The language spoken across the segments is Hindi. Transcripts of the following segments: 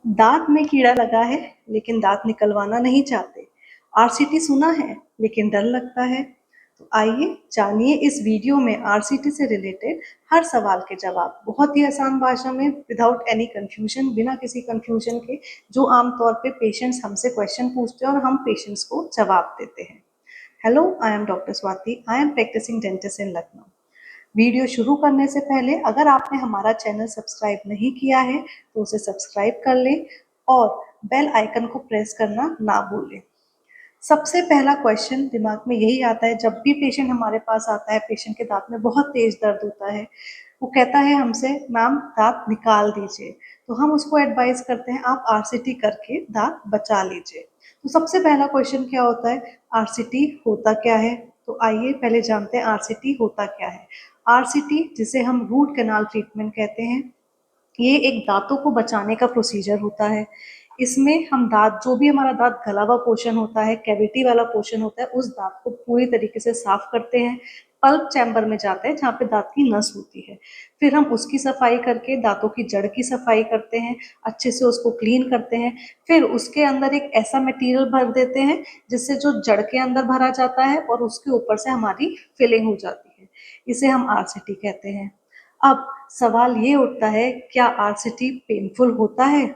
दांत में कीड़ा लगा है लेकिन दांत निकलवाना नहीं चाहते। आरसीटी सुना है लेकिन डर लगता है। तो आइए जानिए इस वीडियो में आरसीटी से रिलेटेड हर सवाल के जवाब बहुत ही आसान भाषा में, विदाउट एनी कंफ्यूजन, बिना किसी कंफ्यूजन के, जो आमतौर पे पेशेंट्स हमसे क्वेश्चन पूछते हैं और हम पेशेंट्स को जवाब देते हैं। Hello, I am doctor Swati. I am practising dentist in Lucknow. Video शुरू करने से पहले अगर आपने हमारा चैनल सब्सक्राइब नहीं किया है तो उसे सब्सक्राइब कर लें और बेल आइकन को प्रेस करना ना भूलें। सबसे पहला क्वेश्चन दिमाग में यही आता है जब भी पेशेंट हमारे पास आता है, पेशेंट के दांत में बहुत तेज दर्द होता है, वो कहता है हमसे, मैम दांत निकाल दीजिए। तो हम उसको एडवाइस करते हैं आप आरसीटी करके दांत बचा लीजिए। तो सबसे पहला क्वेश्चन क्या होता है, आरसीटी होता क्या है? तो आइए पहले जानते हैं आरसीटी होता क्या है। आरसीटी, जिसे हम रूट कैनाल ट्रीटमेंट कहते हैं, ये एक दांतों को बचाने का प्रोसीजर होता है। इसमें हम दांत, जो भी हमारा दांत गला हुआ पोर्शन होता है, कैविटी वाला पोर्शन होता है, उस दांत को पूरी तरीके से साफ करते हैं। पल्प चैम्बर में जाते हैं जहाँ पे दांत की नस होती है। फिर हम उसकी सफाई करके दांतों की जड़ की सफाई करते हैं, अच्छे से उसको क्लीन करते हैं। फिर उसके अंदर एक ऐसा मटेरियल भर देते हैं जिससे जो जड़ के अंदर भरा जाता है और उसके ऊपर से हमारी फिलिंग हो जाती है। इसे हम आरसीटी कहते हैं। अब सवाल ये उठता है, क्या आरसीटी पेनफुल होता है?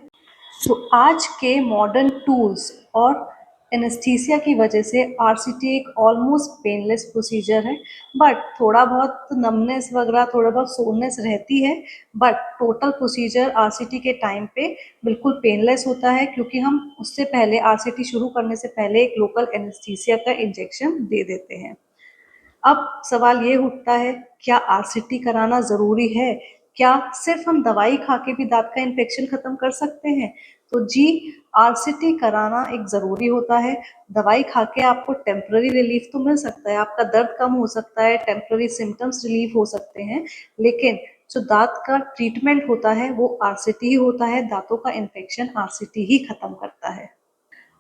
तो आज के मॉडर्न टूल्स और एनेस्थीसिया की वजह से आरसीटी एक ऑलमोस्ट पेनलेस प्रोसीजर है। बट थोड़ा बहुत नमनेस वगैरह, थोड़ा बहुत सोरनेस रहती है। बट टोटल प्रोसीजर आरसीटी के टाइम पे बिल्कुल पेनलेस होता है, क्योंकि हम उससे पहले, आरसीटी शुरू करने से पहले, एक लोकल एनेस्थीसिया का इंजेक्शन दे देते हैं। अब सवाल ये उठता है, क्या आरसीटी कराना ज़रूरी है? क्या सिर्फ हम दवाई खा के भी दांत का इन्फेक्शन खत्म कर सकते हैं? तो जी, आरसीटी कराना एक ज़रूरी होता है। दवाई खा के आपको टेम्पररी रिलीफ तो मिल सकता है, आपका दर्द कम हो सकता है, टेम्पररी सिम्टम्स रिलीफ हो सकते हैं, लेकिन जो दांत का ट्रीटमेंट होता है वो आरसीटी ही होता है। दांतों का इन्फेक्शन आरसीटी ही खत्म करता है।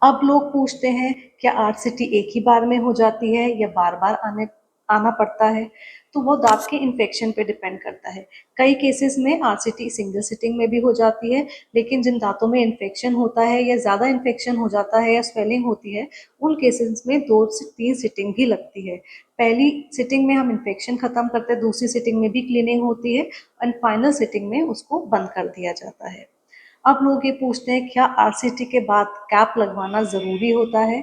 अब लोग पूछते हैं, क्या आरसीटी एक ही बार में हो जाती है या बार बार आना पड़ता है? तो वो दांत के इन्फेक्शन पे डिपेंड करता है। कई केसेस में आरसीटी सिंगल सिटिंग में भी हो जाती है, लेकिन जिन दांतों में इन्फेक्शन होता है या ज़्यादा इन्फेक्शन हो जाता है या स्वेलिंग होती है, उन केसेस में 2 से 3 सिटिंग भी लगती है। पहली सिटिंग में हम इन्फेक्शन खत्म करते हैं, दूसरी सिटिंग में भी क्लीनिंग होती है, एंड फाइनल सिटिंग में उसको बंद कर दिया जाता है। अब लोग ये पूछते हैं, क्या आरसीटी के बाद कैप लगवाना ज़रूरी होता है?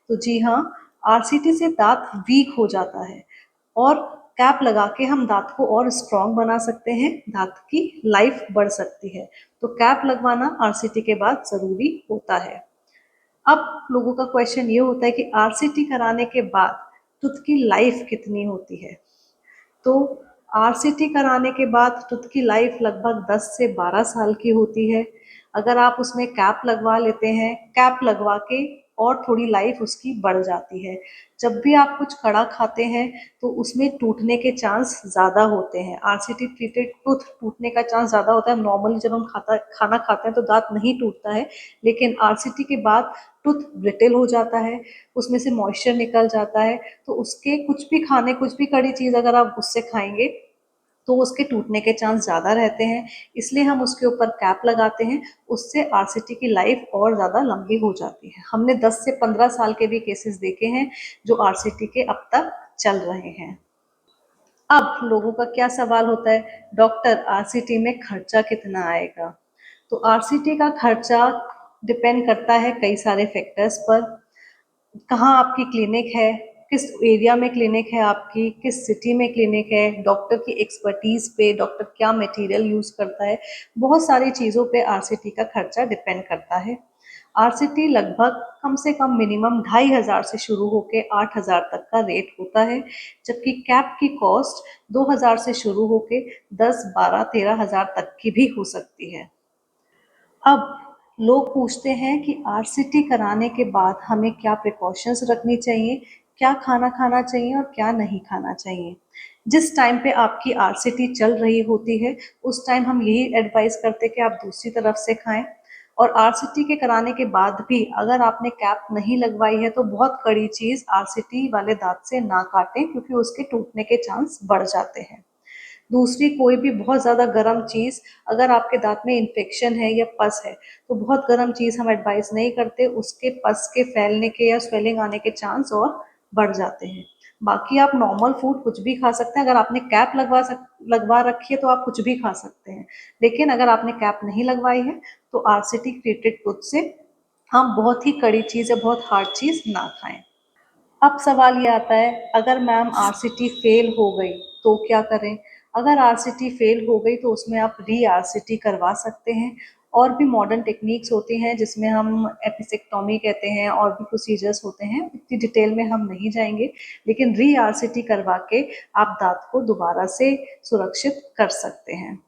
तो जी हाँ, आरसीटी से दांत वीक हो जाता है और कैप लगा के हम दांत को और स्ट्रॉन्ग बना सकते हैं, दांत की लाइफ बढ़ सकती है। तो कैप लगवाना आरसीटी के बाद ज़रूरी होता है। अब लोगों का क्वेश्चन ये होता है कि आरसीटी कराने के बाद टूथ की लाइफ कितनी होती है? तो आरसीटी कराने के बाद टूथ की लाइफ लगभग 10 से 12 साल की होती है। अगर आप उसमें कैप लगवा लेते हैं, कैप लगवा के और थोड़ी लाइफ उसकी बढ़ जाती है। जब भी आप कुछ कड़ा खाते हैं तो उसमें टूटने के चांस ज़्यादा होते हैं। आरसीटी ट्रीटेड टूथ टूटने का चांस ज़्यादा होता है। नॉर्मली जब हम खाना खाते हैं तो दांत नहीं टूटता है, लेकिन आरसीटी के बाद टूथ ब्रिटल हो जाता है, उसमें से मॉइस्चर निकल जाता है। तो उसके कुछ भी खाने, कुछ भी कड़ी चीज़ अगर आप उससे खाएंगे तो उसके टूटने के चांस ज़्यादा रहते हैं। इसलिए हम उसके ऊपर कैप लगाते हैं। उससे आरसीटी की लाइफ और ज़्यादा लंबी हो जाती है। हमने 10 से 15 साल के भी केसेस देखे हैं जो आरसीटी के अब तक चल रहे हैं। अब लोगों का क्या सवाल होता है, डॉक्टर आरसीटी में खर्चा कितना आएगा? तो आरसीटी का खर्चा डिपेंड करता है कई सारे फैक्टर्स पर। कहाँ आपकी क्लिनिक है, किस एरिया में क्लिनिक है आपकी, किस सिटी में क्लिनिक है, डॉक्टर की एक्सपर्टीज पे, डॉक्टर क्या मटेरियल यूज करता है, बहुत सारी चीज़ों पे आरसीटी का खर्चा डिपेंड करता है। आरसीटी लगभग कम से कम मिनिमम 2,500 से शुरू होके 8,000 तक का रेट होता है, जबकि कैप की कॉस्ट 2,000 से शुरू होके 10, 12, 13,000 तक की भी हो सकती है। अब लोग पूछते हैं कि आरसीटी कराने के बाद हमें क्या प्रिकॉशंस रखनी चाहिए, क्या खाना खाना चाहिए और क्या नहीं खाना चाहिए। जिस टाइम पे आपकी आरसीटी चल रही होती है उस टाइम हम यही एडवाइस करते हैं कि आप दूसरी तरफ से खाएं। और आरसीटी के कराने के बाद भी अगर आपने कैप नहीं लगवाई है तो बहुत कड़ी चीज़, आरसीटी वाले दांत से ना काटें, क्योंकि उसके टूटने के चांस बढ़ जाते हैं। दूसरी कोई भी बहुत ज़्यादा गर्म चीज़, अगर आपके दाँत में इन्फेक्शन है या पस है, तो बहुत गर्म चीज़ हम एडवाइस नहीं करते, उसके पस के फैलने के या स्वेलिंग आने के चांस और बढ़ जाते हैं। बाकी आप नॉर्मल फूड कुछ भी खा सकते हैं, अगर आपने कैप लगवा रखी है तो आप कुछ भी खा सकते हैं। लेकिन अगर आपने कैप नहीं लगवाई है, तो आरसीटी ट्रीटेड टूथ से हम बहुत ही कड़ी चीज़ या बहुत हार्ड चीज़ ना खाएँ। अब सवाल ये आता है, अगर मैम आरसीटी फेल हो गई तो क्या करें? अगर आरसीटी फेल हो गई तो उसमें आप री आरसीटी करवा सकते हैं। और भी मॉडर्न टेक्निक्स होती हैं जिसमें हम एपिसेक्टोमी कहते हैं, और भी प्रोसीजर्स होते हैं, इतनी डिटेल में हम नहीं जाएंगे। लेकिन री आरसीटी करवा के आप दांत को दोबारा से सुरक्षित कर सकते हैं।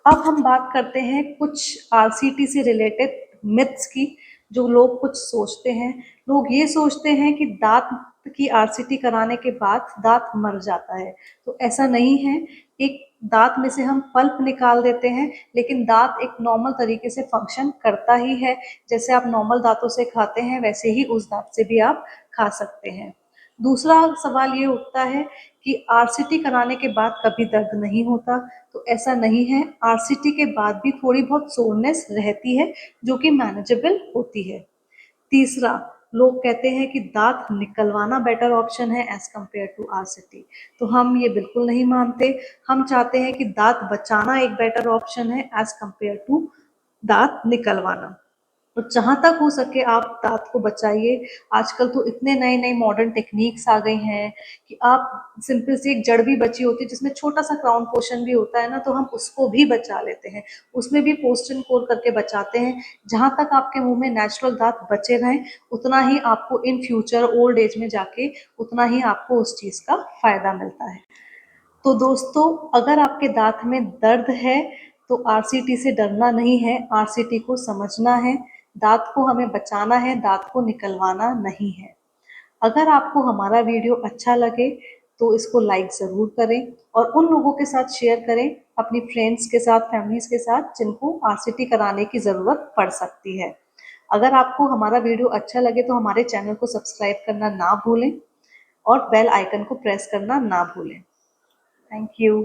अब हम बात करते हैं कुछ आरसीटी से रिलेटेड मिथ्स की, जो लोग कुछ सोचते हैं। लोग ये सोचते हैं कि दांत की आरसीटी कराने के बाद दांत मर जाता है, तो ऐसा नहीं है। एक दांत में से हम पल्प निकाल देते हैं, लेकिन दांत एक नॉर्मल तरीके से फंक्शन करता ही है। जैसे आप नॉर्मल दांतों से खाते हैं, वैसे ही उस दांत से भी आप खा सकते हैं। दूसरा सवाल ये उठता है कि आरसीटी कराने के बाद कभी दर्द नहीं होता, तो ऐसा नहीं है। आरसीटी के बाद भी थोड़ी बहुत सोरनेस रहती है, जो कि मैनेजेबल होती है। तीसरा, लोग कहते हैं कि दांत निकलवाना बेटर ऑप्शन है एज कम्पेयर टू आरसीटी, तो हम ये बिल्कुल नहीं मानते। हम चाहते हैं कि दांत बचाना एक बेटर ऑप्शन है एज कम्पेयर टू दांत निकलवाना। तो जहाँ तक हो सके आप दांत को बचाइए। आजकल तो इतने नए नए मॉडर्न टेक्निक्स आ गई हैं कि आप सिंपल सी एक जड़ भी बची होती है जिसमें छोटा सा क्राउन पोर्शन भी होता है ना, तो हम उसको भी बचा लेते हैं। उसमें भी पोस्ट एंड कोर करके बचाते हैं। जहाँ तक आपके मुंह में नेचुरल दांत बचे रहें, उतना ही आपको इन फ्यूचर ओल्ड एज में जाके उतना ही आपको उस चीज का फायदा मिलता है। तो दोस्तों, अगर आपके दांत में दर्द है तो आरसीटी से डरना नहीं है, आरसीटी को समझना है। दांत को हमें बचाना है, दांत को निकलवाना नहीं है। अगर आपको हमारा वीडियो अच्छा लगे तो इसको लाइक ज़रूर करें, और उन लोगों के साथ शेयर करें, अपनी फ्रेंड्स के साथ, फैमिलीज के साथ, जिनको आरसीटी कराने की ज़रूरत पड़ सकती है। अगर आपको हमारा वीडियो अच्छा लगे तो हमारे चैनल को सब्सक्राइब करना ना भूलें, और बेल आइकन को प्रेस करना ना भूलें। Thank you.